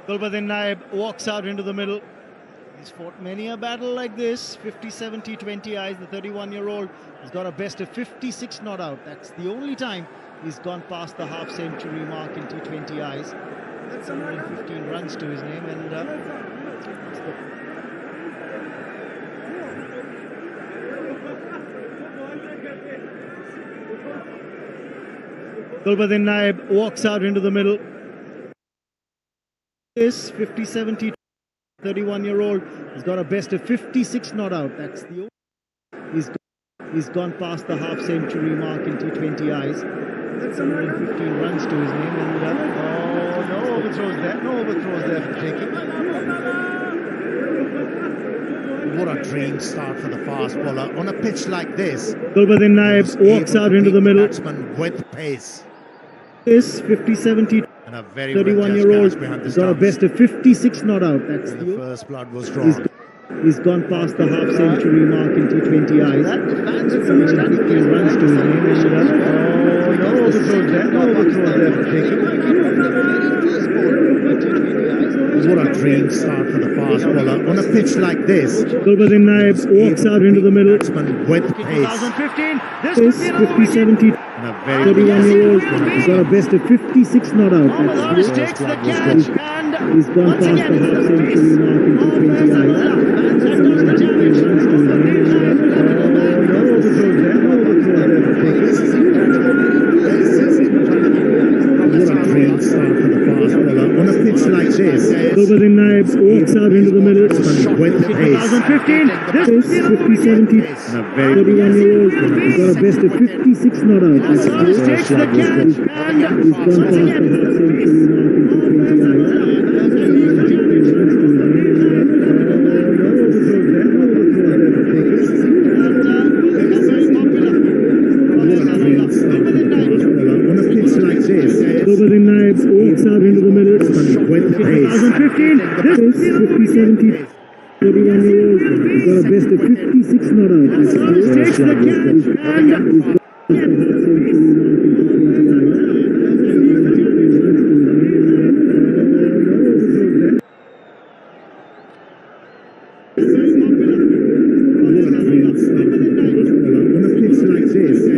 Gulbadin Naib walks out into the middle. He's fought many a battle like this. 50, 70, 20 eyes. The 31-year-old has got a best of 56 not out. That's the only time he's gone past the half-century mark in T20 eyes. 115 runs to his name, and Gulbadin Naib walks out into the middle. This 50, 70, 31-year-old has got a best of 56 not out. That's the only. He's gone past the half-century mark in T20 eyes. 115 runs to his name, and no overthrows there. No overthrows there for taking. What a dream start for the fast bowler on a pitch like this. Gulbadin Naib walks out into the middle. Batsman with pace. This 50, 70, and a very 31-year-old has got a best of 56 not out. That's the first blood was drawn. He's gone past the half-century mark in T20 eyes. 115 runs to his name, and no overthrows there. No overthrows there for taking. What a dream start for the fast bowler on a pitch like this. Gulbadin Naib walks out into the middle. Batsman with pace. 2015. This 50, 70, 31-year-old has got a best of 56 not out. That's takes the catch, and he's gone past the half-century mark in T20 eyes. What a dream start for the fast bowler on a pitch like this. Gulbadin Naib walks out into the middle. With pace. 2015. This 50, 70, 31-year-old has got a best of 56 not out. That's takes the catch, and he's gone past the half-century mark in T20 eyes. Gulbadin Naib walks out into the middle. 2015. This 50, 70, 31-year-old has got a best of 56 not out. Takes the catch, and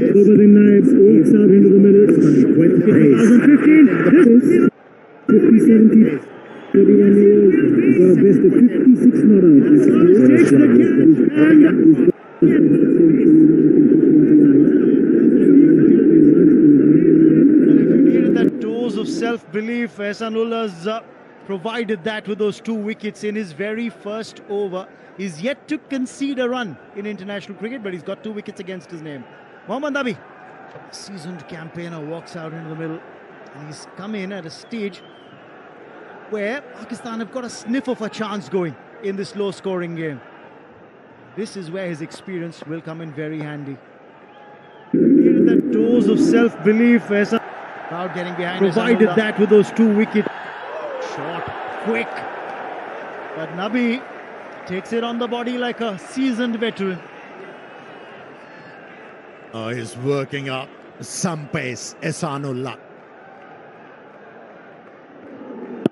Gulbadin Naib walks out into the middle. 2015. This 50, 70, 31-year-old has got a best of 56 not out. Takes the catch, and that dose of self-belief, Ehsanullah's provided that with those 2 wickets in his very first over. He's yet to concede a run in international cricket, but he's got 2 wickets against his name. Mohammad Nabi, a seasoned campaigner, walks out into the middle, and he's come in at a stage where Pakistan have got a sniff of a chance going in this low-scoring game. This is where his experience will come in very handy. That dose of self-belief, crowd getting behind, provided that with those 2 wickets. Short, quick, but Nabi takes it on the body like a seasoned veteran. He's working up some pace, Ehsanullah.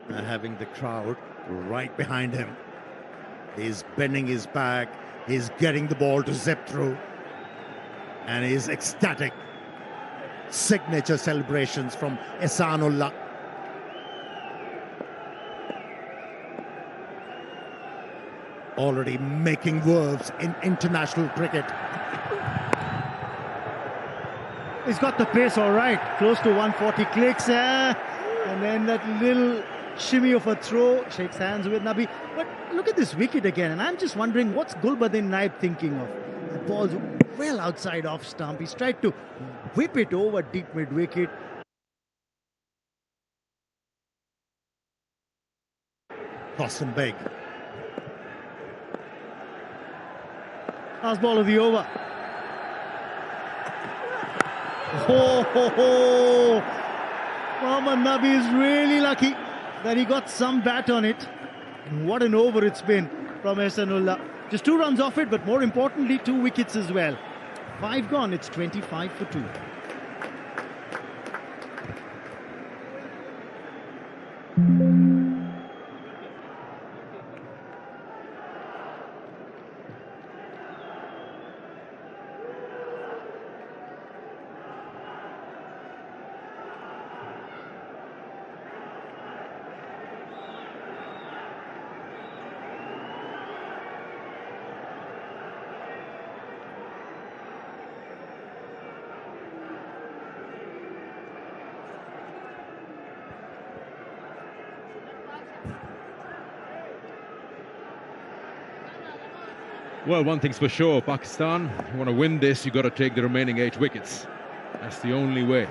Having the crowd right behind him. He's bending his back. He's getting the ball to zip through. And he's ecstatic. Signature celebrations from Ehsanullah. Already making waves in international cricket. He's got the pace all right, close to 140 clicks, and then that little shimmy of a throw, shakes hands with Nabi. But look at this wicket again, and I'm just wondering what's Gulbadin Naib thinking of. The ball's well outside off stump. He's tried to whip it over deep mid-wicket. Cost him big. Last ball of the over. Mohammad Nabi is really lucky that he got some bat on it. And what an over it's been from from Ehsanullah. Just 2 runs off it, but more importantly, 2 wickets as well. 5 gone, it's 25 for 2. Well, one thing's for sure, Pakistan, you want to win this, you've got to take the remaining 8 wickets. That's the only way.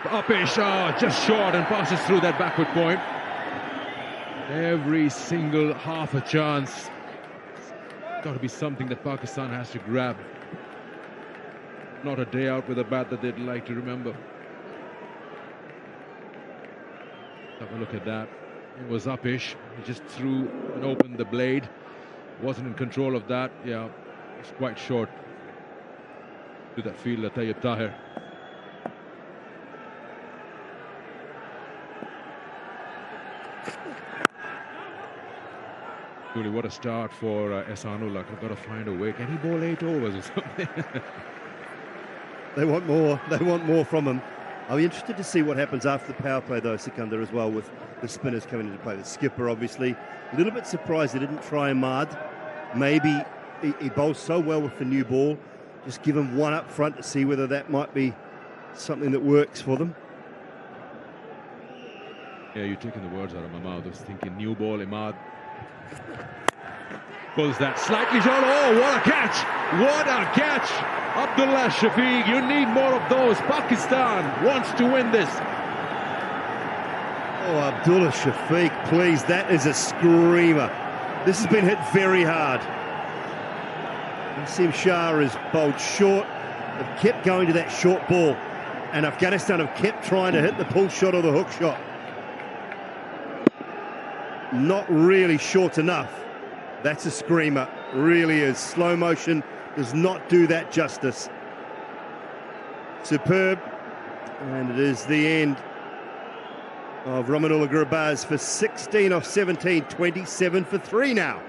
Upish, just short and passes through that backward point. Every single half a chance. It's got to be something that Pakistan has to grab. Not a day out with a bat that they'd like to remember. Have a look at that. It was Upish. He just threw and opened the blade. Wasn't in control of that. Yeah, it's quite short to that fielder, Tayyib Tahir. Really, what a start for Ehsanullah. I've got to find a way. Can he bowl 8 overs or something? They want more. They want more from him. I'll be interested to see what happens after the power play, though, Sikandar, as well, with the spinners coming into play. The skipper, obviously, a little bit surprised they didn't try Ahmad. Maybe he bowls so well with the new ball. Just give him one up front to see whether that might be something that works for them. Yeah, you're taking the words out of my mouth. I was thinking new ball, Ahmad. Pulls that slightly short. Oh, what a catch! What a catch! Abdullah Shafiq, you need more of those. Pakistan wants to win this. Oh, Abdullah Shafiq, please, that is a screamer. This has been hit very hard. Naseem Shah has bowled short. They've kept going to that short ball, and Afghanistan have kept trying to hit the pull shot or the hook shot. Not really short enough. That's a screamer, really is. Slow motion does not do that justice. Superb, and it is the end of Ramanullah Gurbaz for 16 off 17, 27 for 3 now.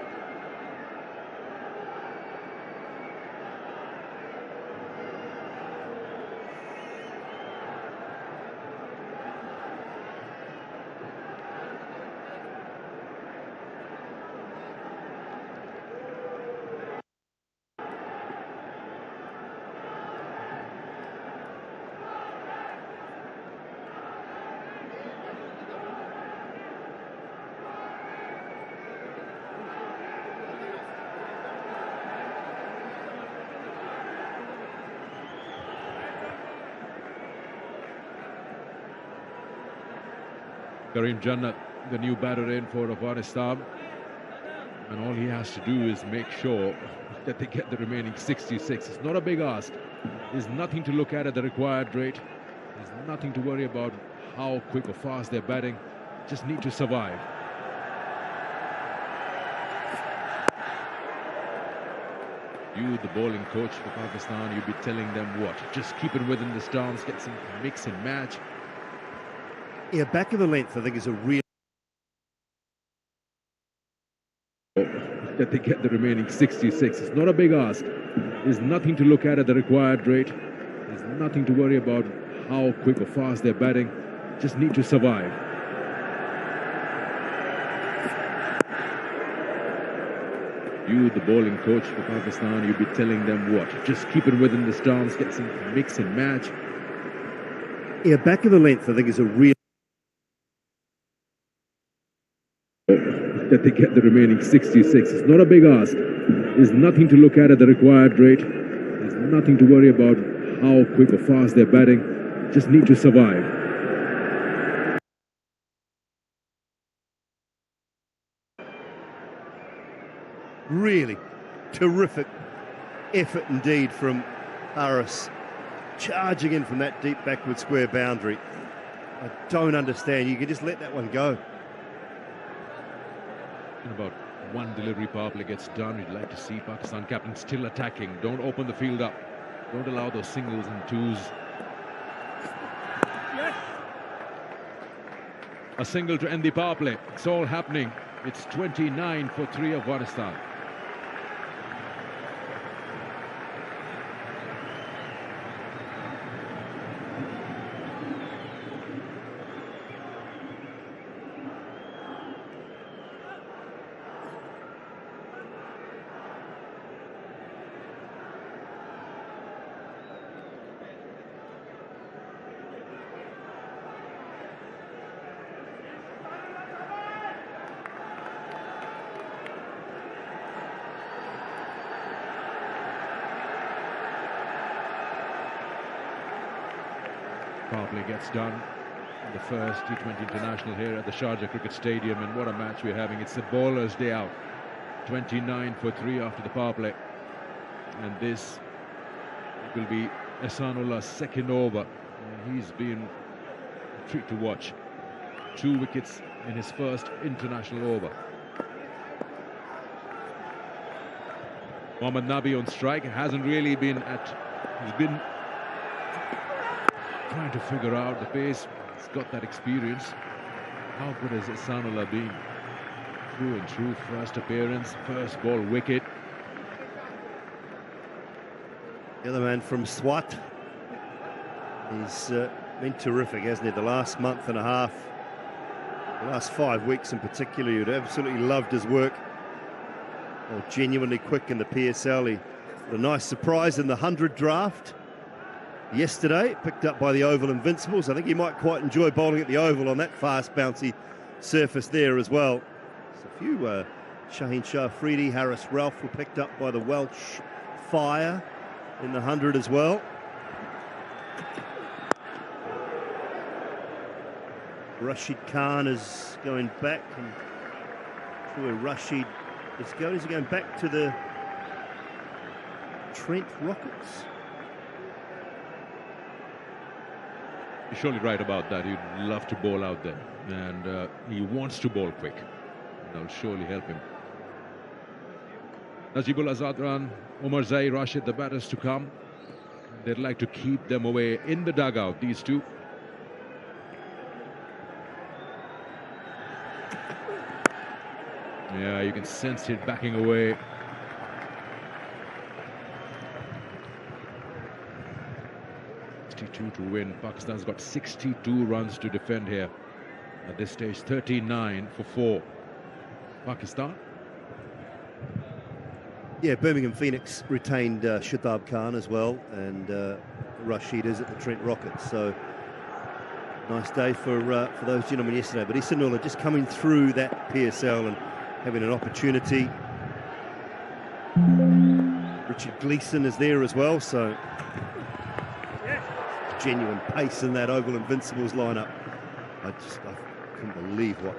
Karim Jannat, the new batter in for Afghanistan, and all he has to do is make sure that they get the remaining 66. It's not a big ask. There's nothing to look at the required rate. There's nothing to worry about how quick or fast they're batting. Just need to survive. You, the bowling coach for Pakistan, you'd be telling them what? Just keep it within the stance, get some mix and match. Yeah, back of the length, I think, is a real... that they get the remaining 66. It's not a big ask. There's nothing to look at the required rate. There's nothing to worry about how quick or fast they're batting. Just need to survive. You, the bowling coach for Pakistan, you'd be telling them what? Just keep it within the stance, get some mix and match. Yeah, back of the length, I think, is a real... that they get the remaining 66. It's not a big ask. There's nothing to look at the required rate. There's nothing to worry about how quick or fast they're batting. Just need to survive. Really terrific effort indeed from Harris, charging in from that deep backward square boundary. I don't understand. You can just let that one go. talking about one delivery power play gets done. We'd like to see Pakistan captain still attacking. Don't open the field up. Don't allow those singles and twos. A single to end the power play. It's all happening. It's 29 for 3 Afghanistan. Power play gets done. The first T20 international here at the Sharjah Cricket Stadium, and what a match we're having. It's a bowler's day out. 29 for 3 after the power play, and this will be Ehsanullah's second over. And he's been a treat to watch. 2 wickets in his first international over. Mohammad Nabi on strike. Hasn't really been he's been trying to figure out the pace. He's got that experience. How good has Ehsanullah been? Through and through. First appearance, first ball wicket. The other man from Swat. He's been terrific, hasn't he? The last month and a half, the last 5 weeks in particular, you'd absolutely loved his work. Oh, genuinely quick in the PSL. He had a nice surprise in the 100 draft yesterday, picked up by the Oval Invincibles. I think he might quite enjoy bowling at the Oval on that fast, bouncy surface there as well. There's a few Shaheen Shah Afridi, Harris Ralph were picked up by the Welsh Fire in the 100 as well. Rashid Khan is going back, and where Rashid is going, is he going back to the Trent Rockets? You're surely right about that. He'd love to bowl out there, and he wants to bowl quick. That'll surely help him. Najibul Azadran, Umar Zai, Rashid, the batters to come. They'd like to keep them away in the dugout, these two. Yeah, you can sense it backing away. To win. Pakistan's got 62 runs to defend here at this stage. 39 for 4. Pakistan. Yeah, Birmingham Phoenix retained Shadab Khan as well, and Rashid is at the Trent Rockets. So nice day for those gentlemen yesterday. But Ehsanullah just coming through that PSL and having an opportunity. Richard Gleeson is there as well, so genuine pace in that Oval Invincibles lineup. I couldn't believe what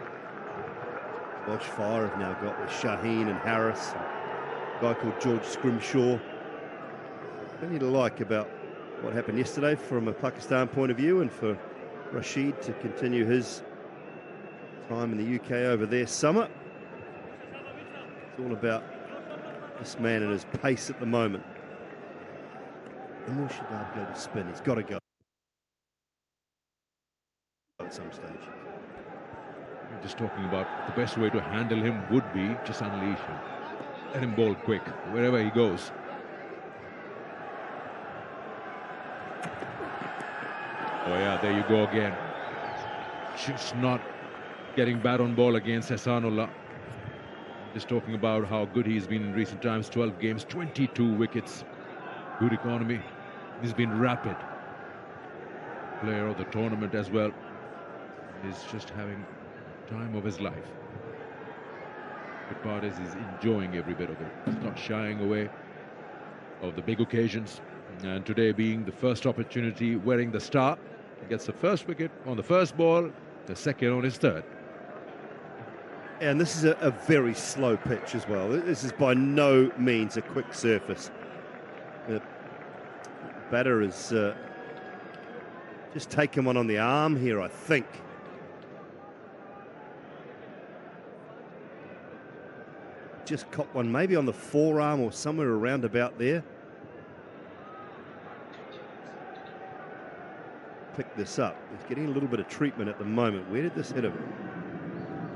Welsh Fire have now got with Shaheen and Harris, and a guy called George Scrimshaw. Plenty to like about what happened yesterday from a Pakistan point of view, and for Rashid to continue his time in the UK over their summer. It's all about this man and his pace at the moment. And will Shadab go to spin? He's got to go at some stage. We're just talking about the best way to handle him would be just unleash him. Let him bowl quick wherever he goes. Oh yeah, there you go again. Just not getting bad on ball against Ehsanullah. Just talking about how good he's been in recent times. 12 games, 22 wickets. Good economy. He's been rapid. Player of the tournament as well. He's just having time of his life. Good part is he's enjoying every bit of it. He's not shying away of the big occasions. And today being the first opportunity, wearing the star, he gets the first wicket on the first ball, the second on his third. And this is a very slow pitch as well. This is by no means a quick surface. The batter has just taken one on the arm here, I think. just copped one, maybe on the forearm or somewhere around about there. Pick this up. He's getting a little bit of treatment at the moment. Where did this hit him?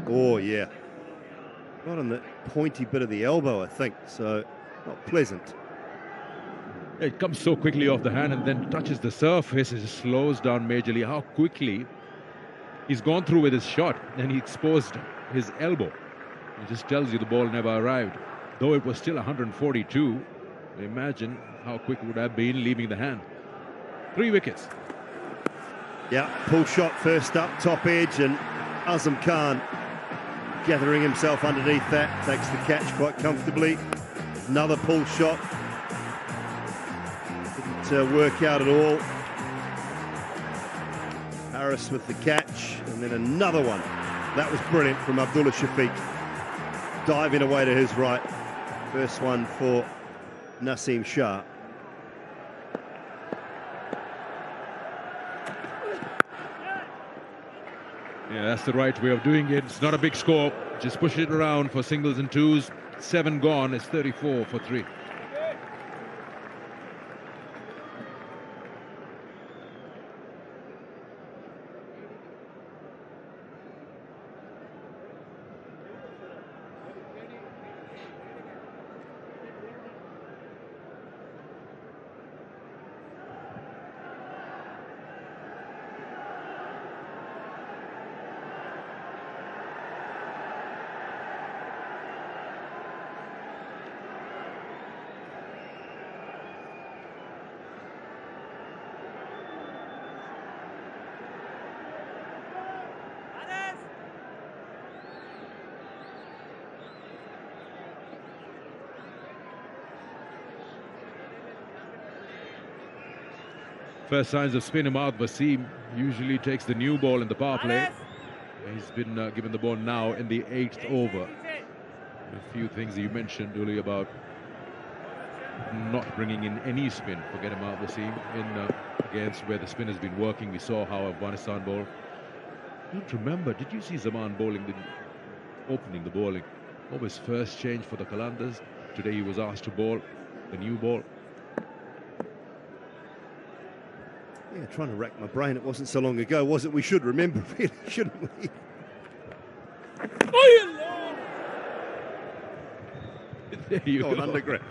Oh, yeah. Right on the pointy bit of the elbow, I think. So, not pleasant. It comes so quickly off the hand and then touches the surface. It just slows down majorly. How quickly he's gone through with his shot and he exposed his elbow. It just tells you the ball never arrived. Though it was still 142, imagine how quick it would have been leaving the hand. 3 wickets. Yeah, pull shot first up, top edge, and Azam Khan gathering himself underneath that, takes the catch quite comfortably. Another pull shot. Didn't work out at all. Harris with the catch, and then another one. That was brilliant from Abdullah Shafiq. Diving away to his right. First one for Naseem Shah. Yeah, that's the right way of doing it. It's not a big score. Just push it around for singles and twos. 7 gone. It's 34 for 3. First signs of spin him out. Wasim usually takes the new ball in the power play. He's been given the ball now in the 8th over. A few things you mentioned, Uli, about not bringing in any spin. Forget him out, Wasim, in against where the spin has been working. We saw how Afghanistan bowled. I don't remember, did you see Zaman bowling, opening the bowling? What was first change for the Qalandars? Today he was asked to bowl the new ball. Yeah, trying to rack my brain. It wasn't so long ago, was it? We should remember, really, shouldn't we? There you go. Underground.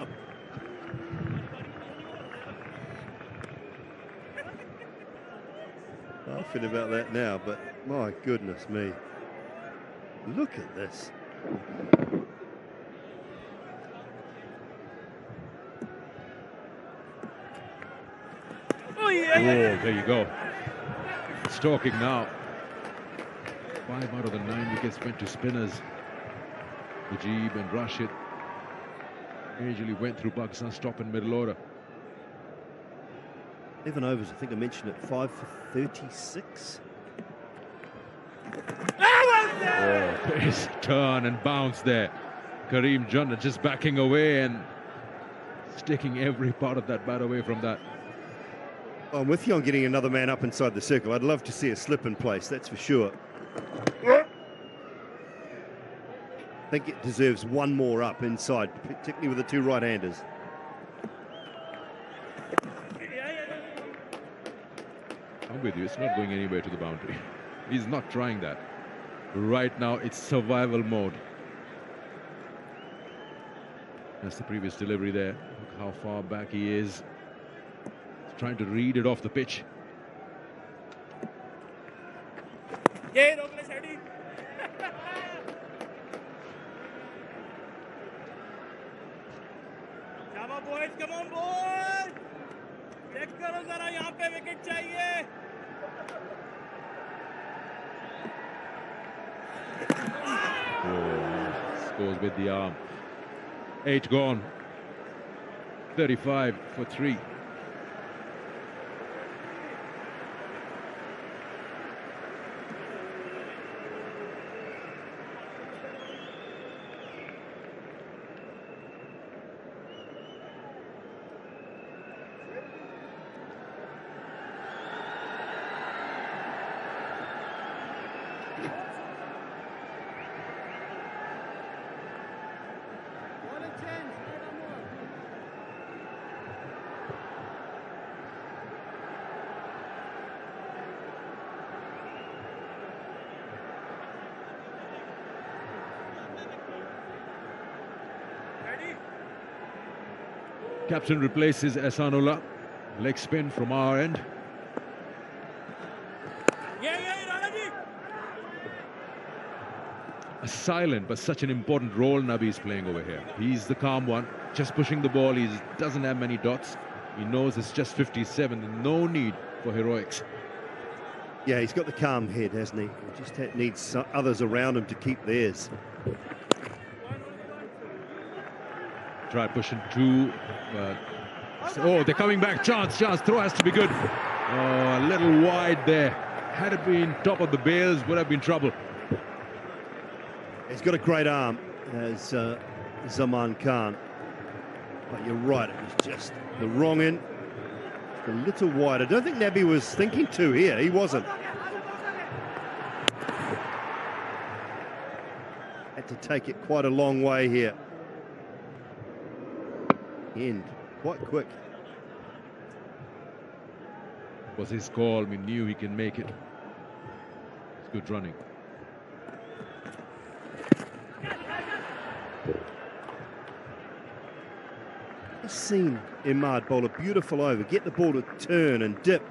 Laughing about that now, but my goodness me. Look at this. Oh, there you go. Stalking now. 5 out of the 9 wickets went to spinners. Mujib and Rashid majorly went through Pakistan's top and middle order. 11 overs, I think I mentioned it, 5 for 36. Oh, his turn and bounce there. Kareem Jannat just backing away and sticking every part of that bat away from that. I'm with you on getting another man up inside the circle. I'd love to see a slip in place, that's for sure. I think it deserves one more up inside, particularly with the 2 right-handers. I'm with you, it's not going anywhere to the boundary. He's not trying that. Right now, it's survival mode. That's the previous delivery there. Look how far back he is. He's trying to read it off the pitch. Boys, come on, boys! Check करो जरा यहाँ पे wicket चाहिए. Scores with the arm. 8 gone. 35 for 3. Captain replaces Ehsanullah. Leg spin from our end. A silent but such an important role Nabi is playing over here. He's the calm one, just pushing the ball. He doesn't have many dots. He knows it's just 57. No need for heroics. Yeah, he's got the calm head, hasn't he? He just needs others around him to keep theirs. Try pushing two. Oh, they're coming back. Chance. Throw has to be good. Oh, a little wide there. Had it been top of the bails, would have been trouble. He's got a great arm, as Zaman Khan. But you're right, it was just the wrong end. A little wide. I don't think Nabi was thinking to here. He wasn't. Had to take it quite a long way here. End. Quite quick. Was his call. We knew he can make it. It's good running. I've seen Imad bowl a beautiful over, get the ball to turn and dip,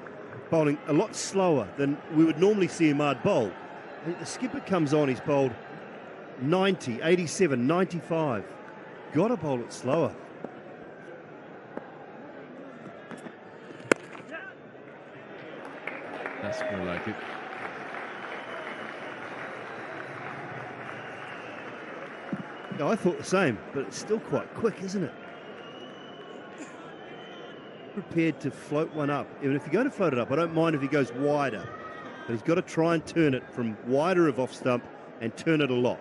bowling a lot slower than we would normally see Imad bowl. I think the skipper comes on, he's bowled 90, 87, 95. Got to bowl it slower. That's more like it. Yeah, I thought the same, but it's still quite quick, isn't it? Prepared to float one up. Even if you're going to float it up, I don't mind if he goes wider, but he's got to try and turn it from wider of off stump and turn it a lot.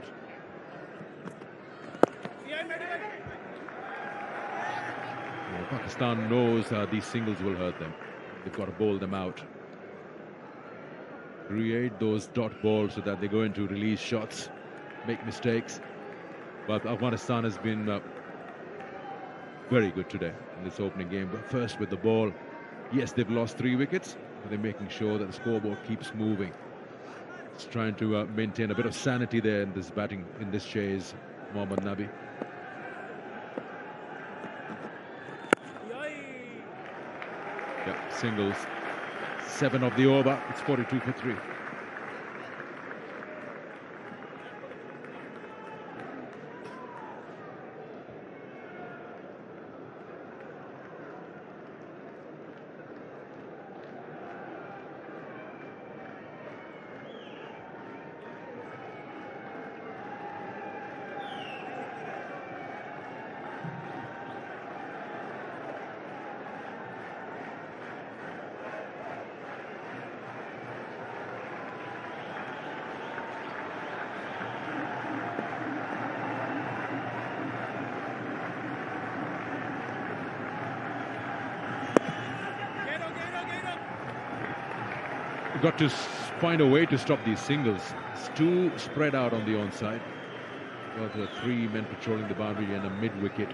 Well, Pakistan knows these singles will hurt them. They've got to bowl them out. Create those dot balls so that they go into release shots, make mistakes. But Afghanistan has been very good today in this opening game. But first with the ball, yes, they've lost 3 wickets, but they're making sure that the scoreboard keeps moving. It's trying to maintain a bit of sanity there in this batting, in this chase, Mohammad Nabi. Yeah, singles. 7 of the over. It's 42 for 3. Got to find a way to stop these singles. It's too spread out on the onside. Got 3 men patrolling the boundary and a mid-wicket.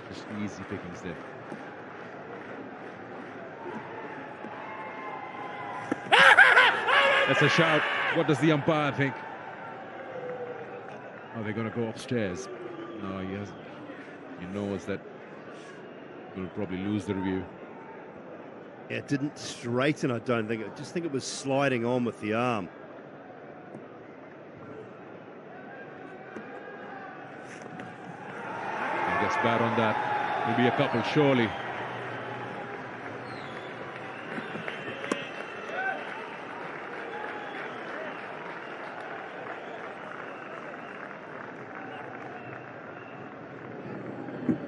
Just easy pickings there. That's a shout. What does the umpire think? Are they going to go upstairs? No, he hasn't. He knows that he'll probably lose the review. Yeah, it didn't straighten, I don't think. I just think it was sliding on with the arm. He gets bad on that. Maybe a couple, surely.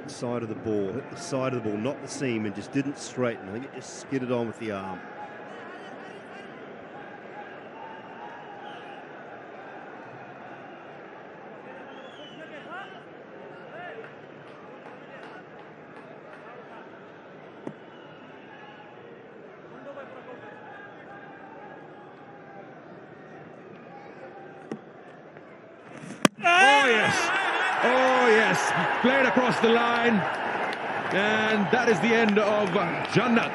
Side of the ball, hit the side of the ball, not the seam, and just didn't straighten. I think it just skidded on with the arm. Played across the line, and that is the end of Jannat.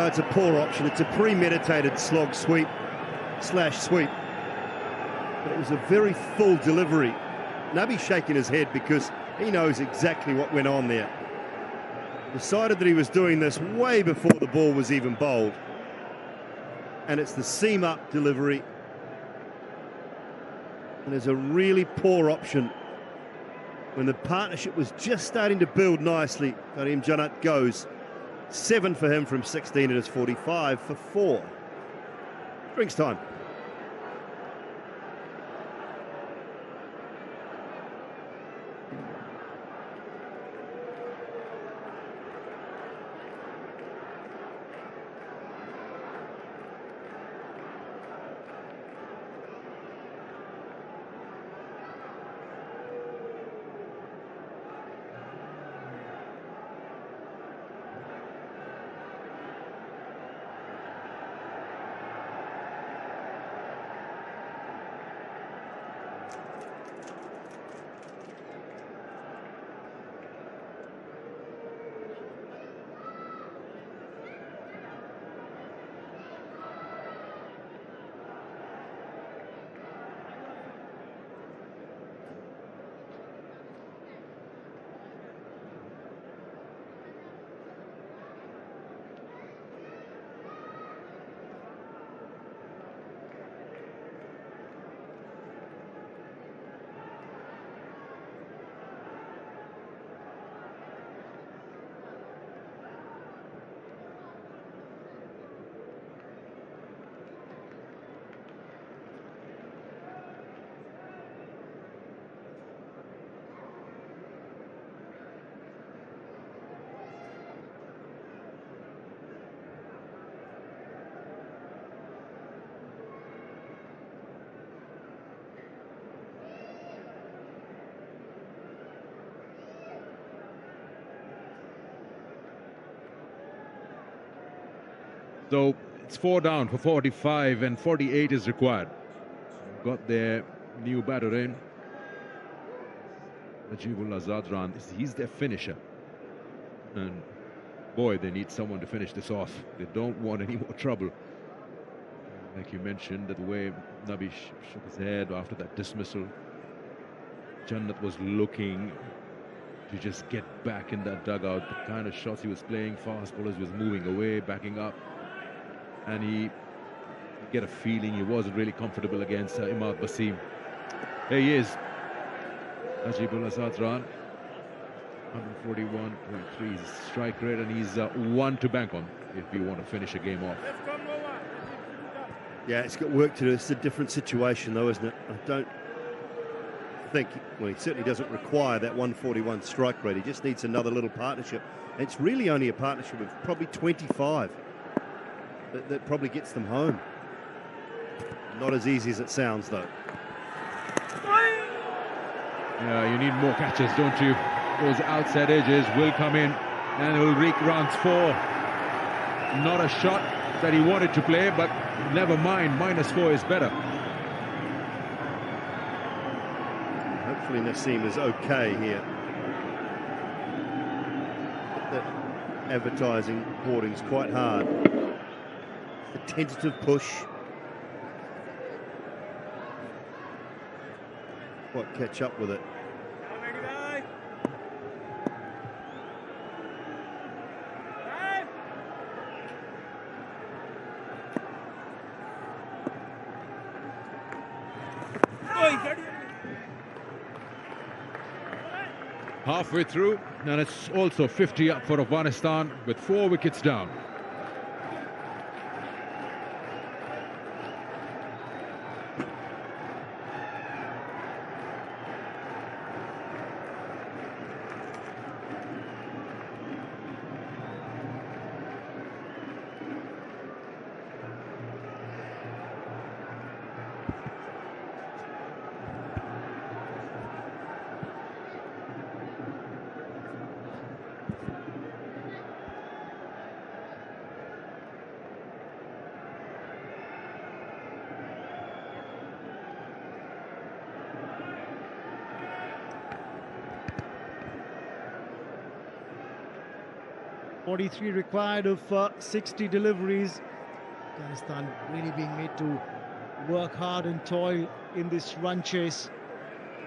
It's a poor option. It's a premeditated slog sweep / sweep. but it was a very full delivery. Naby's shaking his head because he knows exactly what went on there. Decided that he was doing this way before the ball was even bowled. And it's the seam up delivery. And there's a really poor option. When the partnership was just starting to build nicely, Karim Jannat goes 7 for him from 16 at his 45 for 4. Drinks time. So it's 4 down for 45 and 48 is required. Got their new batter in. Najibullah Zadran, he's their finisher. And boy, they need someone to finish this off. They don't want any more trouble. Like you mentioned, that the way Nabi shook his head after that dismissal. Jannat was looking to just get back in that dugout. The kind of shots he was playing, fast bowlers was moving away, backing up. And he get a feeling he wasn't really comfortable against Imad Wasim. There he is. Najibullah Zadran, 141.3 strike rate, and he's 1 to bank on if you want to finish a game off. Yeah, it's got work to do. It's a different situation though, isn't it? I don't think, well, he certainly doesn't require that 141 strike rate. He just needs another little partnership. It's really only a partnership of probably 25 that probably gets them home. Not as easy as it sounds though. Yeah, you need more catches, don't you? Those outside edges will come in and it will reek rounds 4. Not a shot that he wanted to play, but never mind, -4 is better. Hopefully Naseem is okay here. The advertising hoarding's quite hard. A tentative push. Quite catch up with it. Halfway through, and it's also 50 up for Afghanistan with 4 wickets down. .43 required of 60 deliveries. Afghanistan really being made to work hard and toil in this run chase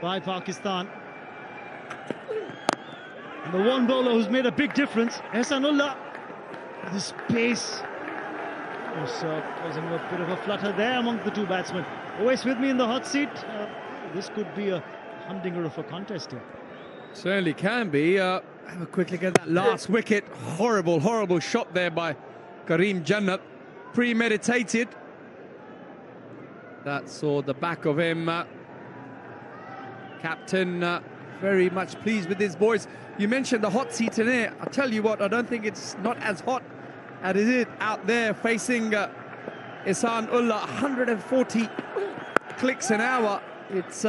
by Pakistan. And the one bowler who's made a big difference, Ehsanullah, this pace was causing a bit of a flutter there among the two batsmen. Always with me in the hot seat. This could be a humdinger of a contest here. Certainly can be. Have a quick look at that last wicket. Horrible, horrible shot there by Karim Jannat. Premeditated. That saw the back of him. Captain very much pleased with his boys. You mentioned the hot seat in here. I tell you what, I don't think it's not as hot as it is out there facing Ehsanullah. 140 clicks an hour. It's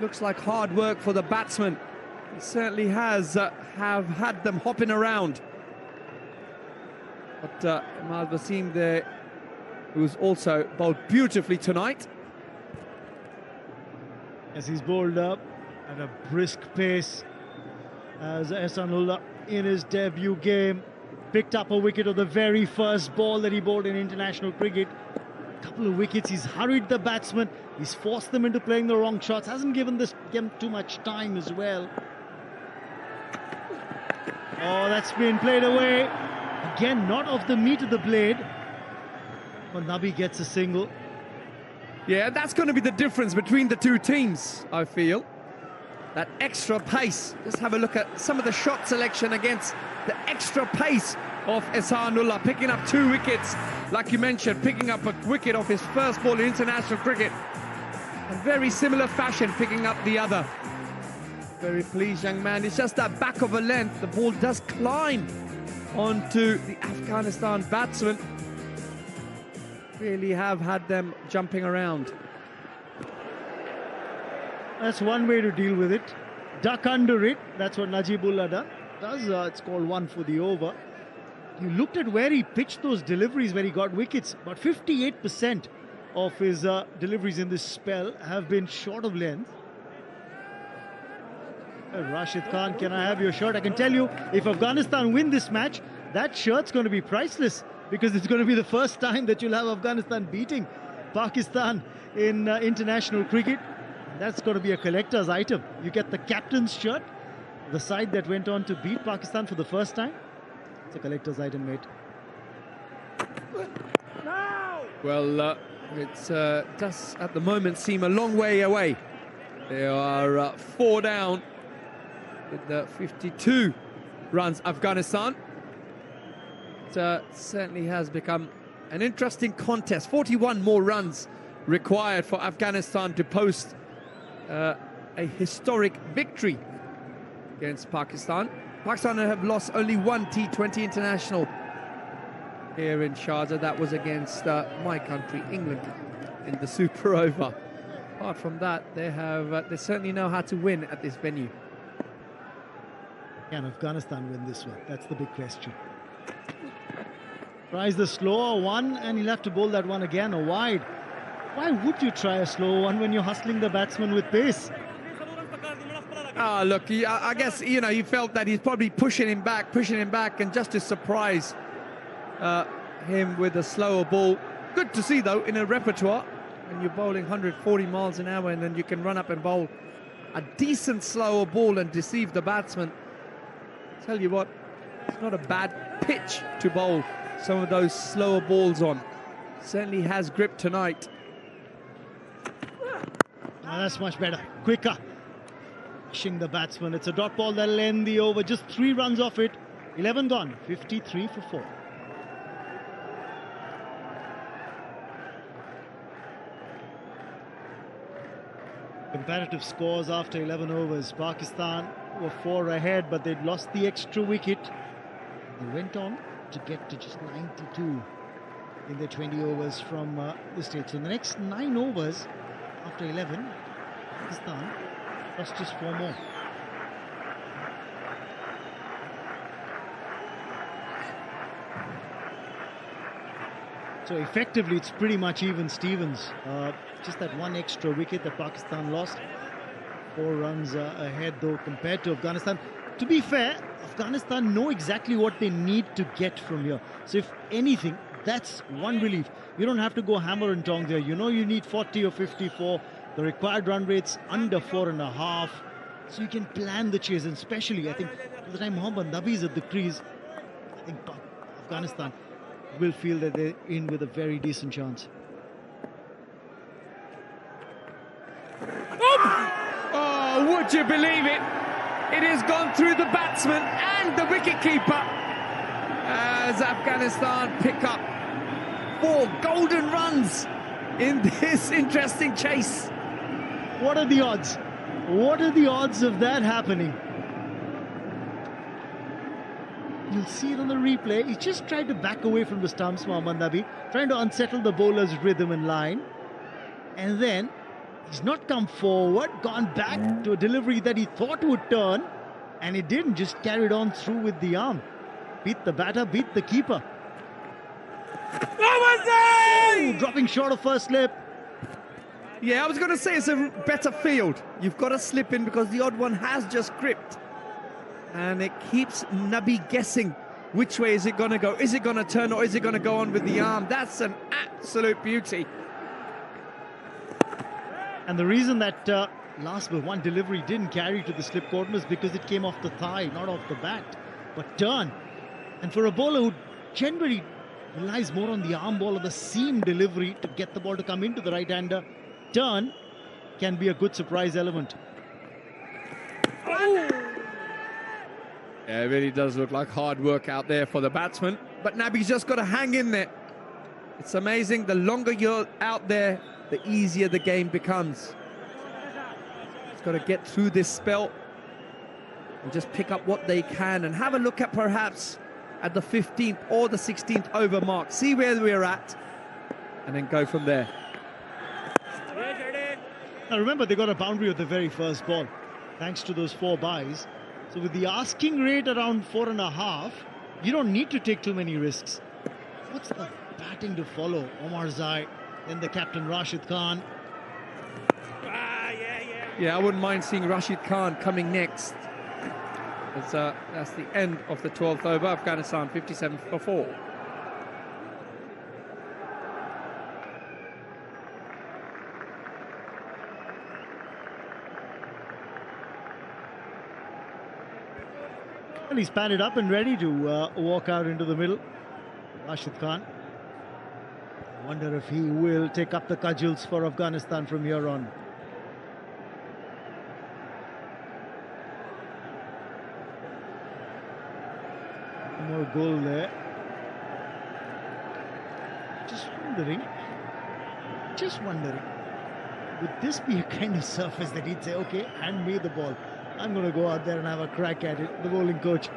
looks like hard work for the batsman. It certainly has have had them hopping around. But Imad Wasim there, who's also bowled beautifully tonight. As he's bowled up at a brisk pace, as Ehsanullah in his debut game picked up a wicket of the very first ball that he bowled in international cricket. A couple of wickets, he's hurried the batsmen, he's forced them into playing the wrong shots, hasn't given them too much time as well. Oh, that's been played away. Again, not off the meat of the blade. But Nabi gets a single. Yeah, that's going to be the difference between the two teams, I feel. That extra pace. Just have a look at some of the shot selection against the extra pace of Ehsanullah, picking up 2 wickets, like you mentioned, picking up a wicket off his first ball in international cricket. In very similar fashion, picking up the other. Very pleased, young man. It's just that back of a length. The ball does climb onto the Afghanistan batsman. Really have had them jumping around. That's one way to deal with it. Duck under it. That's what Najibullah does. It's called 1 for the over. You looked at where he pitched those deliveries where he got wickets. About 58% of his deliveries in this spell have been short of length. Rashid Khan, can I have your shirt? I can tell you, if Afghanistan win this match, that shirt's going to be priceless, because it's going to be the first time that you'll have Afghanistan beating Pakistan in international cricket. That's going to be a collector's item. You get the captain's shirt, the side that went on to beat Pakistan for the first time. It's a collector's item, mate. Well, it does at the moment seem a long way away. They are 4 down with 52 runs, Afghanistan. It certainly has become an interesting contest. 41 more runs required for Afghanistan to post a historic victory against Pakistan. Pakistan have lost only 1 T20 international here in Sharjah. That was against my country, England, in the Super Over. Apart from that, they certainly know how to win at this venue. Can Afghanistan win this one? That's the big question. Tries the slower one, and he'll have to bowl that one again, a wide. Why would you try a slower one when you're hustling the batsman with pace? Look, I guess, he felt that he's probably pushing him back, and just to surprise him with a slower ball. Good to see, though, in a repertoire, when you're bowling 140 miles an hour, and then you can run up and bowl a decent slower ball and deceive the batsman. Tell you what, it's not a bad pitch to bowl some of those slower balls on. Certainly has grip tonight. That's much better, quicker. Pushing the batsman. It's a dot ball that'll end the over. Just 3 runs off it. 11 gone. 53 for 4. Comparative scores after 11 overs. Pakistan were 4 ahead, but they'd lost the extra wicket. They went on to get to just 92 in their 20 overs from the stage. So in the next 9 overs after 11, Pakistan lost just 4 more. So effectively, it's pretty much even Stevens. Just that 1 extra wicket that Pakistan lost. 4 runs ahead, though, compared to Afghanistan. To be fair, Afghanistan know exactly what they need to get from here. So if anything, That's one relief. You don't have to go hammer and tong there. You know you need 40 or 54. The required run rate's under 4.5. So you can plan the chase, and especially, I think, by the time Mohammad Nabi's at the crease, I think Afghanistan will feel that they're in with a very decent chance. Oh, would you believe it? It has gone through the batsman and the wicketkeeper as Afghanistan pick up 4 golden runs in this interesting chase. What are the odds? What are the odds of that happening? You'll see it on the replay. He just tried to back away from the stumps, Mohammad Nabi, trying to unsettle the bowler's rhythm and line. And then he's not come forward, gone back to a delivery that he thought would turn, and it didn't, just carried on through with the arm. Beat the batter, beat the keeper. Oh, dropping short of first slip. Yeah, I was going to say it's a better field. You've got to slip in because the odd one has just gripped. And it keeps Nabi guessing which way is it going to go. Is it going to turn or is it going to go on with the arm? That's an absolute beauty. And the reason that last but one delivery didn't carry to the slip cordon is because it came off the thigh, not off the bat. But turn. And for a bowler who generally relies more on the arm ball or the seam delivery to get the ball to come into the right-hander, turn can be a good surprise element. Yeah, it really does look like hard work out there for the batsman. But Nabi's just got to hang in there. It's amazing. The longer you're out there, the easier the game becomes. He's got to get through this spell and just pick up what they can and have a look at perhaps at the 15th or the 16th over mark. See where we're at and then go from there. Now remember, they got a boundary of the very first ball thanks to those 4 byes. So with the asking rate around 4.5, you don't need to take too many risks. What's the batting to follow? Omar Zai, then the captain Rashid Khan. Yeah, I wouldn't mind seeing Rashid Khan coming next. That's the end of the 12th over. Afghanistan 57 for 4. And he's padded up and ready to walk out into the middle. Rashid Khan. I wonder if he will take up the cudgels for Afghanistan from here on. More goal there. Just wondering, would this be a kind of surface that he'd say, okay, hand me the ball, I'm going to go out there and have a crack at it, the bowling coach?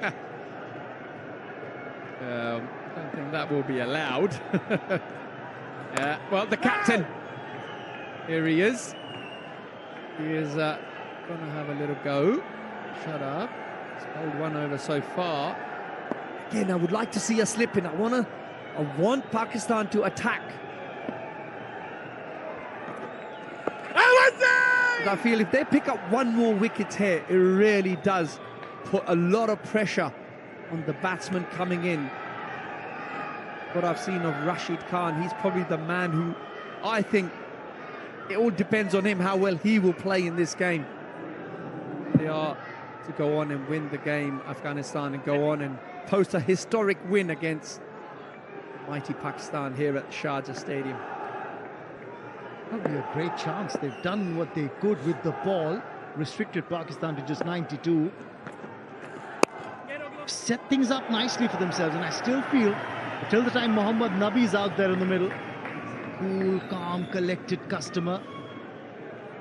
I don't think that will be allowed. Yeah, well, the captain, here he is. He is going to have a little go. Shut up. He's bowled 1 over so far. Again, I would like to see a slip in. I want Pakistan to attack. I feel if they pick up 1 more wicket here, it really does put a lot of pressure on the batsman coming in. What I've seen of Rashid Khan, he's probably the man who I think it all depends on him how well he will play in this game. They are to go on and win the game, Afghanistan, and go on and post a historic win against mighty Pakistan here at the Sharjah Stadium. That'll be a great chance. They've done what they could with the ball, restricted Pakistan to just 92. Set things up nicely for themselves, and I still feel, till the time Mohammad Nabi's out there in the middle, cool, calm, collected customer.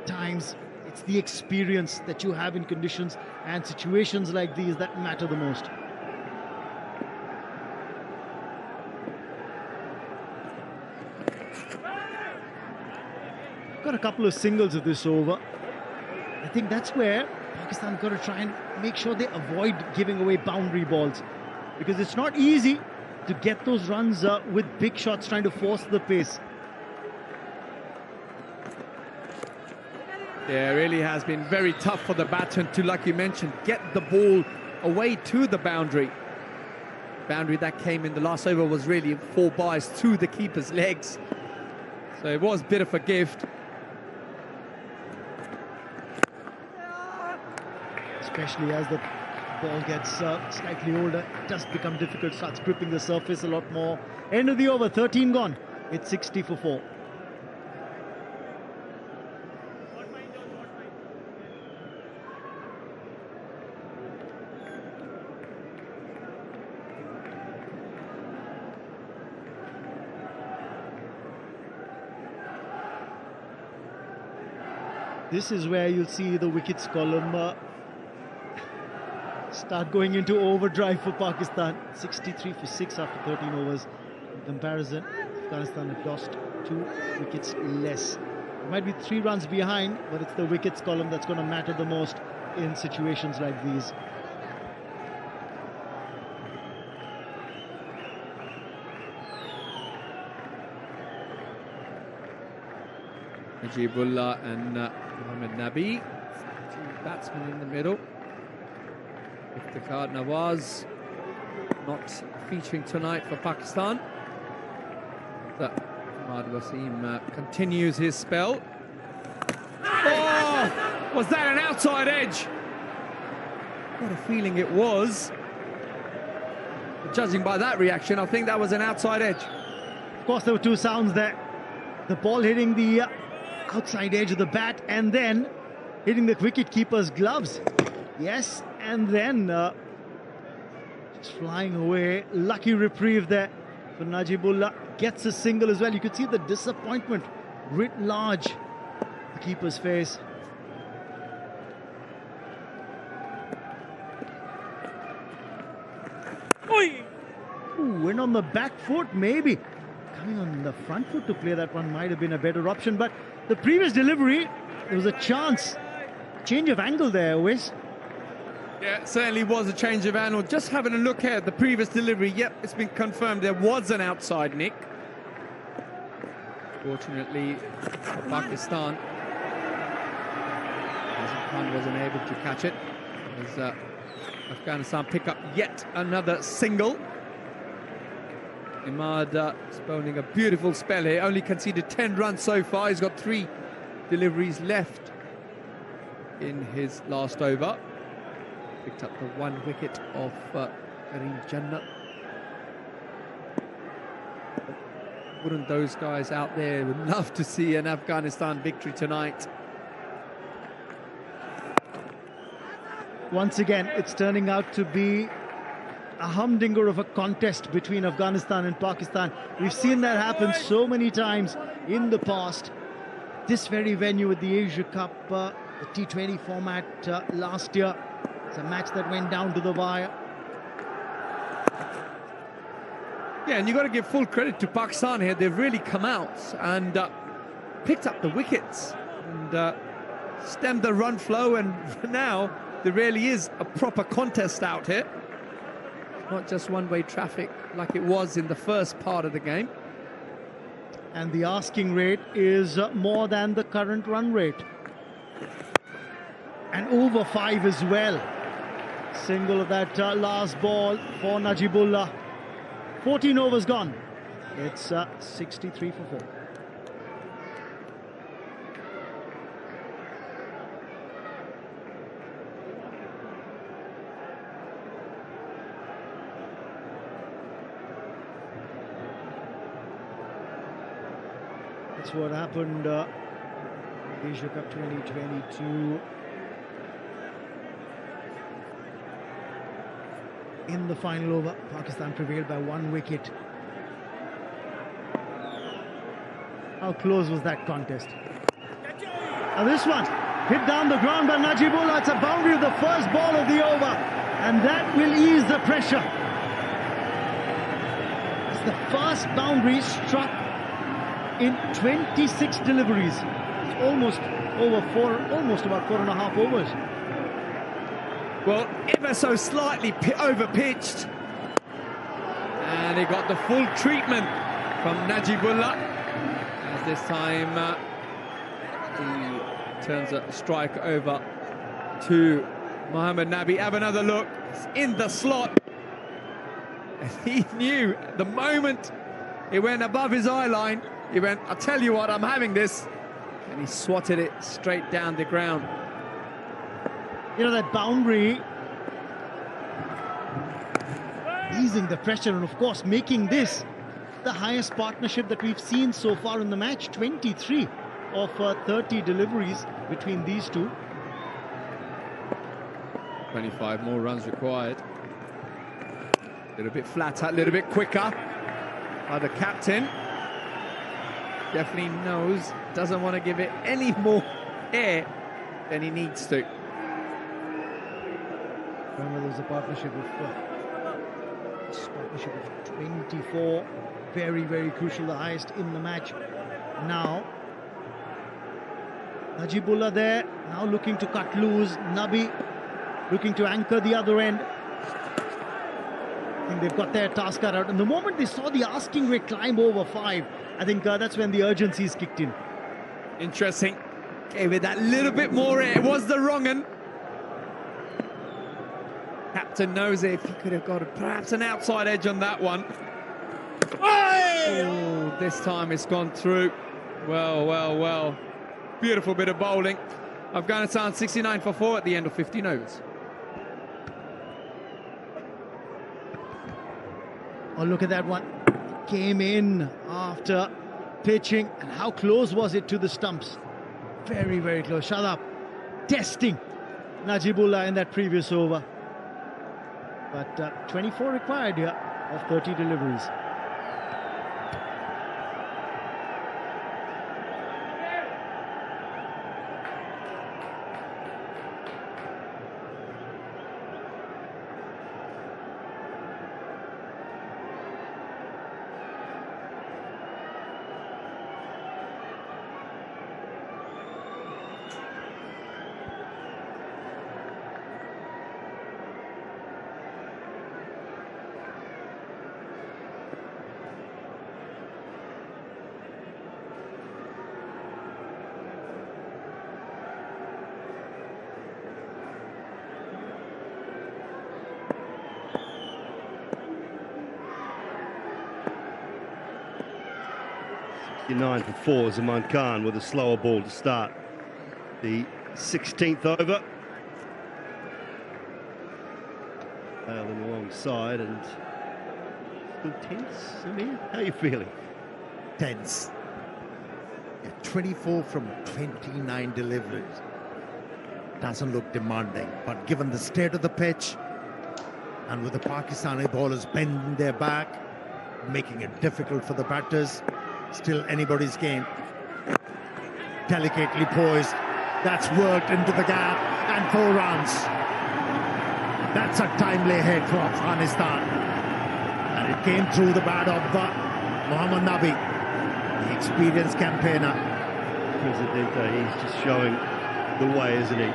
Times it's the experience that you have in conditions and situations like these that matter the most. Got a couple of singles of this over. I think that's where Pakistan got to try and make sure they avoid giving away boundary balls, because it's not easy to get those runs with big shots trying to force the pace. Yeah, it really has been very tough for the batsman to, like you mentioned, get the ball away to the boundary. boundary that came in the last over was really 4 byes through the keeper's legs. So it was a bit of a gift. Especially as the ball gets slightly older, it does become difficult, starts gripping the surface a lot more. End of the over, 13 gone. It's 60 for 4. This is where you'll see the wickets column start going into overdrive for Pakistan. 63 for 6 after 13 overs. In comparison, Afghanistan have lost 2 wickets less. It might be 3 runs behind, but it's the wickets column that's going to matter the most in situations like these. Najibullah and Mohammad Nabi, 2 batsmen in the middle. Iftikhar Nawaz not featuring tonight for Pakistan. Ahmad Wasim continues his spell. Oh, was that an outside edge? What a feeling it was. Judging by that reaction, I think that was an outside edge. Of course, there were 2 sounds there. The ball hitting the outside edge of the bat and then hitting the wicket-keeper's gloves. Yes, and then just flying away. Lucky reprieve there for Najibullah. Gets a single as well. You could see the disappointment writ large the keeper's face. Ooh, went on the back foot, maybe. Coming on the front foot to play that one might have been a better option, but the previous delivery, there was a chance. Change of angle there, Wes. Yeah, it certainly was a change of angle. Just having a look at the previous delivery, yep, it's been confirmed there was an outside nick. Fortunately for Pakistan, Azam Khan wasn't able to catch it as Afghanistan pick up yet another single. Imad is bowling a beautiful spell here, only conceded 10 runs so far. He's got 3 deliveries left in his last over. Picked up the 1 wicket of Karim Jannat. Wouldn't those guys out there would love to see an Afghanistan victory tonight? Once again, it's turning out to be a humdinger of a contest between Afghanistan and Pakistan. We've seen that happen so many times in the past. This very venue with the Asia Cup, the T20 format last year. It's a match that went down to the wire. Yeah, and you've got to give full credit to Pakistan here. They've really come out and picked up the wickets and stemmed the run flow, and now there really is a proper contest out here. Not just one-way traffic like it was in the first part of the game. And the asking rate is more than the current run rate. And over 5 as well. Single of that last ball for Najibullah. 14 overs gone. It's 63 for 4. That's what happened Asia Cup 2022. In the final over, Pakistan prevailed by 1 wicket. How close was that contest? And this one hit down the ground by Najibullah. It's a boundary of the first ball of the over, and that will ease the pressure. It's the first boundary struck in 26 deliveries. It's almost about 4.5 overs. Well, ever so slightly over-pitched. And he got the full treatment from Najibullah. As this time he turns a strike over to Mohammad Nabi. Have another look. It's in the slot. He knew the moment it went above his eye line, he went, "I'll tell you what, I'm having this." And he swatted it straight down the ground. You know, that boundary, easing the pressure, and of course making this the highest partnership that we've seen so far in the match. 23 of 30 deliveries between these two. 25 more runs required. A little bit flatter, a little bit quicker. But the captain definitely knows, doesn't want to give it any more air than he needs to. Remember, there's a partnership of 24. Very, very crucial, the highest in the match. Now, Najibullah there, now looking to cut loose. Nabi looking to anchor the other end. I think they've got their task cut out. And the moment they saw the asking rate climb over 5, I think that's when the urgencies kicked in. Interesting. Gave it that little bit more air. It was the wrong one. Captain knows it. If he could have got perhaps an outside edge on that one. Oh, this time it's gone through. Well, well, well. Beautiful bit of bowling. Afghanistan 69 for 4 at the end of 15 overs. Oh, look at that one. Came in after pitching. And how close was it to the stumps? Very, very close. Shut up. Testing Najibullah in that previous over. But 24 required here of 30 deliveries. Nine for 4, Zaman Khan with a slower ball to start the 16th over. Bailing alongside and still tense. Samir, how are you feeling? Tense. Yeah, 24 from 29 deliveries. Doesn't look demanding, but given the state of the pitch and with the Pakistani bowlers bending their back, making it difficult for the batters, still anybody's game. Delicately poised. That's worked into the gap and 4 runs. That's a timely hit for Afghanistan. And it came through the bat of Mohammad Nabi, the experienced campaigner. Presidente, he's just showing the way, isn't he?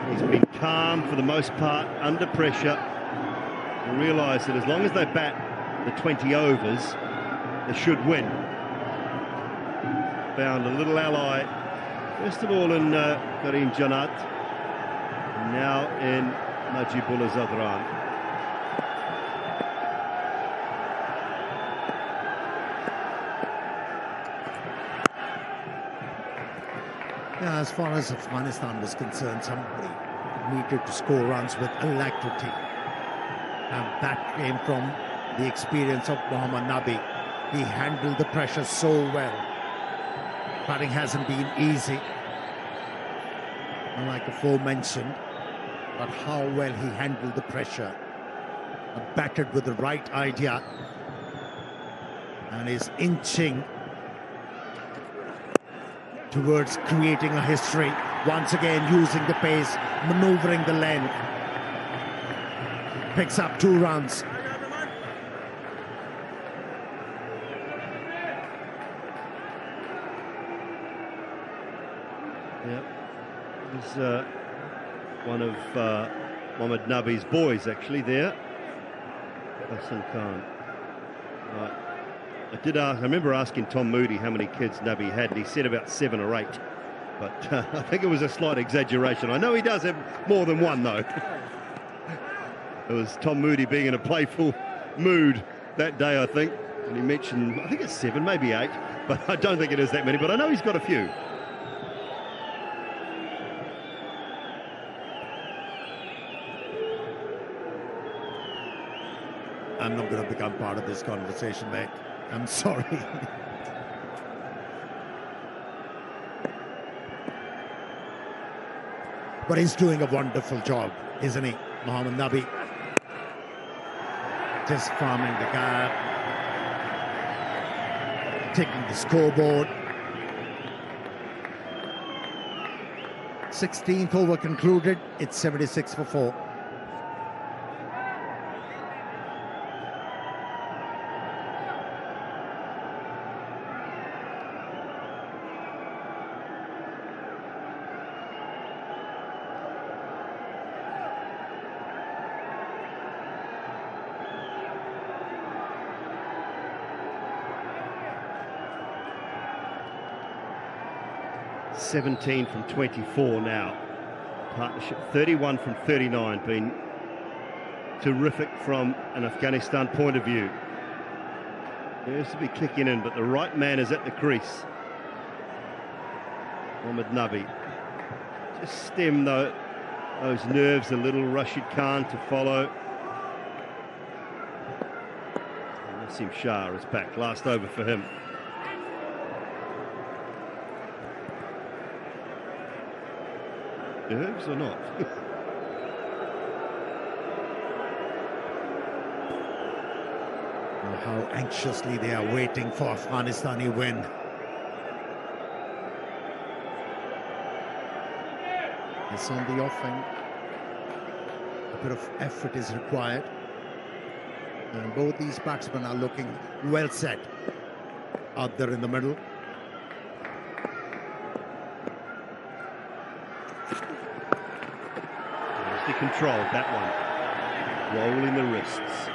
He's been calm for the most part, under pressure, and realised that as long as they bat the 20 overs, they should win. Found a little ally, first of all in Karim Jannat, now in Najibullah Zadran. Yeah, as far as Afghanistan was concerned, somebody needed to score runs with alacrity. And that came from the experience of Mohammad Nabi. He handled the pressure so well. Batting hasn't been easy, like aforementioned, but how well he handled the pressure. Batted with the right idea and is inching towards creating a history. Once again using the pace, manoeuvring the length. Picks up 2 runs. Yep, he's one of Mohammad Nabi's boys actually there, Hassan Khan. Right. I remember asking Tom Moody how many kids Nabi had, and he said about 7 or 8. But I think it was a slight exaggeration. I know he does have more than one, though. It was Tom Moody being in a playful mood that day, I think. And he mentioned, I think it's 7, maybe 8, but I don't think it is that many, but I know he's got a few. I'm not going to become part of this conversation, mate. I'm sorry. But he's doing a wonderful job, isn't he, Mohammad Nabi? Just farming the gap, taking the scoreboard. 16th over concluded. It's 76 for 4. .17 from 24 now. Partnership 31 from 39, been terrific from an Afghanistan point of view. He has to be kicking in, but the right man is at the crease. Mohammad Nabi. Just stem those nerves a little. Rashid Khan to follow. And Nassim Shah is back. Last over for him. Nerves or not? How anxiously they are waiting for Afghanistani win. It's on the offing. A bit of effort is required. And both these batsmen are looking well set out there in the middle. Controlled that one, rolling the wrists.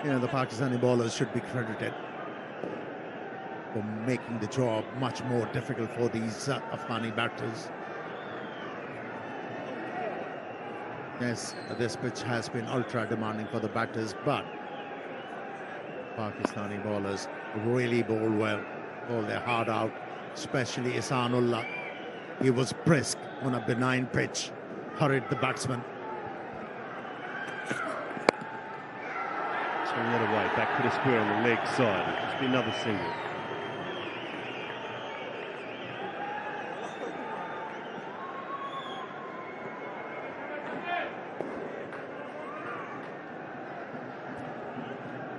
You know, the Pakistani bowlers should be credited for making the job much more difficult for these Afghani batters. Yes, this pitch has been ultra demanding for the batters, but Pakistani bowlers really bowl well, bowl their heart out, especially Ihsanullah. He was brisk on a benign pitch, hurried the batsman. Swing that away, back to the square on the leg side. It'll just be another single.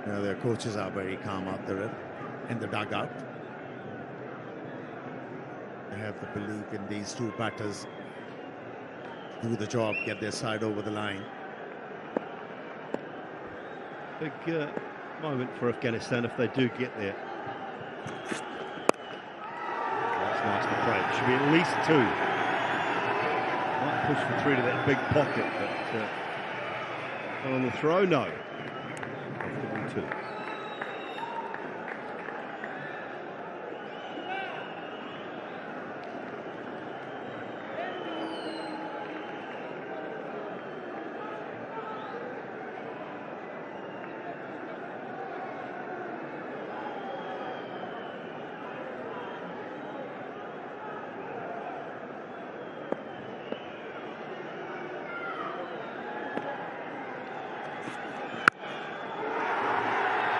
You know, their coaches are very calm out there in the dugout. They have the belief in these two batters. Do the job, get their side over the line. Big moment for Afghanistan if they do get there. That's nice to play. It should be at least 2. Might push for 3 to that big pocket, but on the throw, no. 2.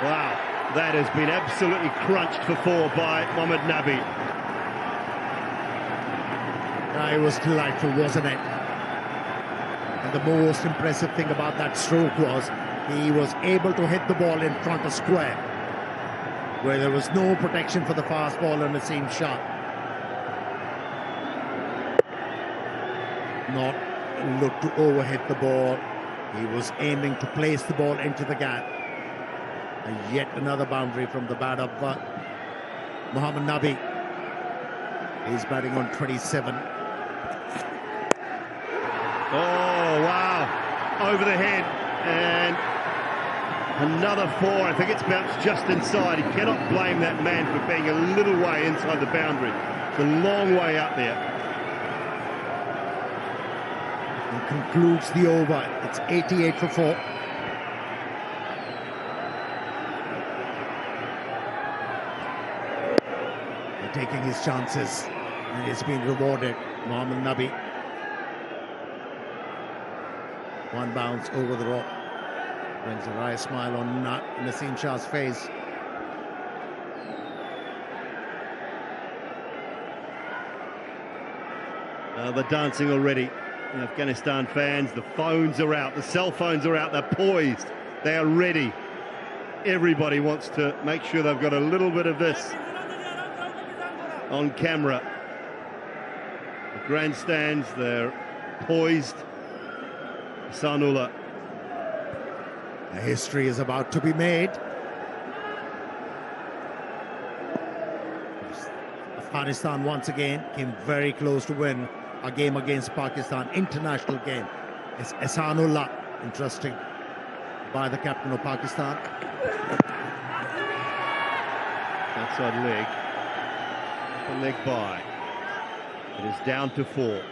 Wow, that has been absolutely crunched for 4 by Mohammad Nabi. It was delightful, wasn't it? And the most impressive thing about that stroke was he was able to hit the ball in front of square, where there was no protection for the fast bowler Nassim Shah. Not look to overhit the ball. He was aiming to place the ball into the gap. And yet another boundary from the bat of Mohammad Nabi. He's batting on 27. Oh, wow. Over the head. And Another 4. I think it's bounced just inside. He cannot blame that man for being a little way inside the boundary. It's a long way up there. He concludes the over. It's 88 for 4. They're taking his chances, and he's been rewarded. Mohammad Nabi. One bounce over the rock. Brings a wry smile on Naseem Shah's face. They're dancing already. The Afghanistan fans, the phones are out, the cell phones are out, they're poised, they are ready. Everybody wants to make sure they've got a little bit of this on camera. The grandstands, they're poised. Sanullah. The history is about to be made. Afghanistan once again came very close to win a game against Pakistan, international game. It's Ehsanullah, interesting, by the captain of Pakistan. Outside leg. A leg by. It is down to 4.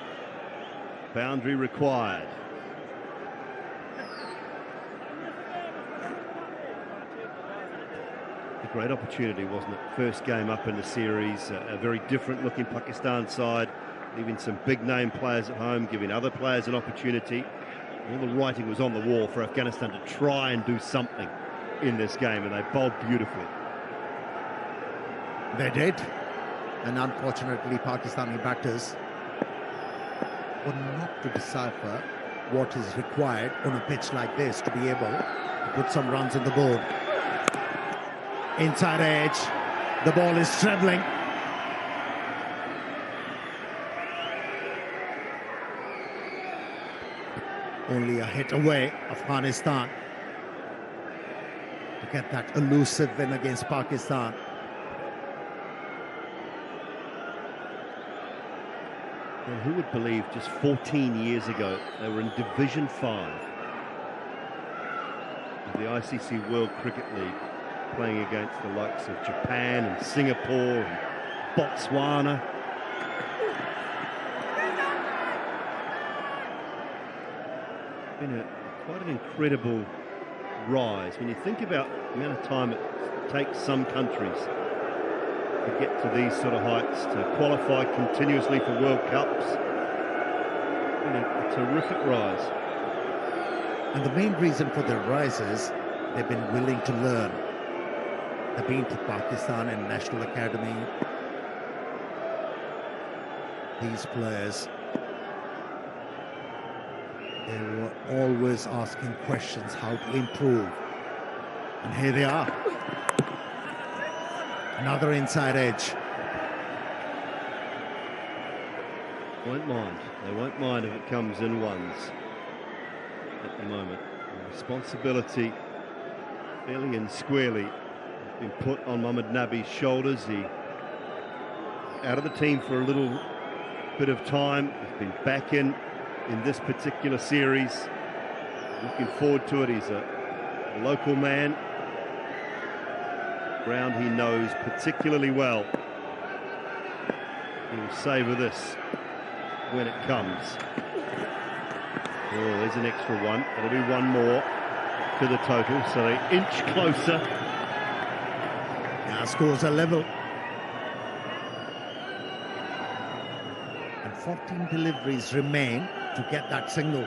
Boundary required. A great opportunity, wasn't it? First game up in the series, a very different looking Pakistan side, leaving some big name players at home, giving other players an opportunity. All the writing was on the wall for Afghanistan to try and do something in this game, and they bowled beautifully. They did, and unfortunately Pakistani batters were not to decipher what is required on a pitch like this to be able to put some runs on the board. Inside edge, the ball is travelling. Only a hit away, Afghanistan, to get that elusive win against Pakistan. Well, who would believe just 14 years ago they were in Division 5 of the ICC World Cricket League, playing against the likes of Japan and Singapore and Botswana. Been quite an incredible rise when you think about the amount of time it takes some countries to get to these sort of heights, to qualify continuously for World Cups. Been a terrific rise. And the main reason for their rise is they've been willing to learn. They've been to Pakistan and National Academy. These players, they were always asking questions how to improve. And here they are. Another inside edge. Won't mind. They won't mind if it comes in ones at the moment. The responsibility fairly and squarely has been put on Mohammad Nabi's shoulders. He out of the team for a little bit of time. He's been back in this particular series. Looking forward to it. He's a local man. Ground he knows particularly well. He will savour this when it comes. Oh, there's an extra one. That'll be one more to the total, so they inch closer. Now scores are level. And 14 deliveries remain to get that single.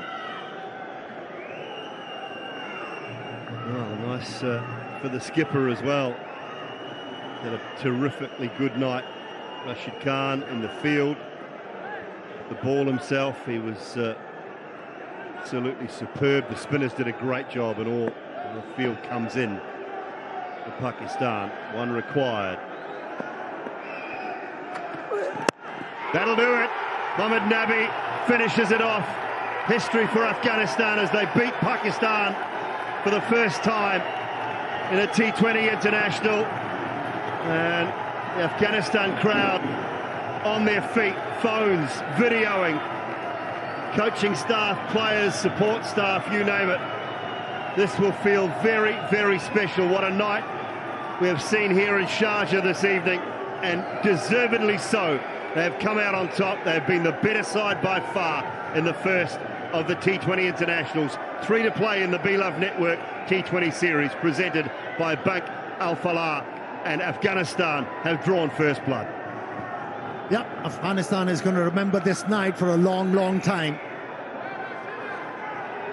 Oh, nice for the skipper as well. Had a terrifically good night. Rashid Khan in the field. The ball himself, he was absolutely superb. The spinners did a great job and all. And the field comes in for Pakistan. One required. That'll do it. Mohammad Nabi finishes it off. History for Afghanistan as they beat Pakistan for the first time in a T20 international. And the Afghanistan crowd on their feet, phones, videoing, coaching staff, players, support staff, you name it. This will feel very, very special. What a night we have seen here in Sharjah this evening, and deservedly so. They have come out on top. They have been the better side by far in the first of the T20 internationals. 3 to play in the Beloved Network T20 series presented by Bank Al Falah, and Afghanistan have drawn first blood. Yep, Afghanistan is going to remember this night for a long, long time.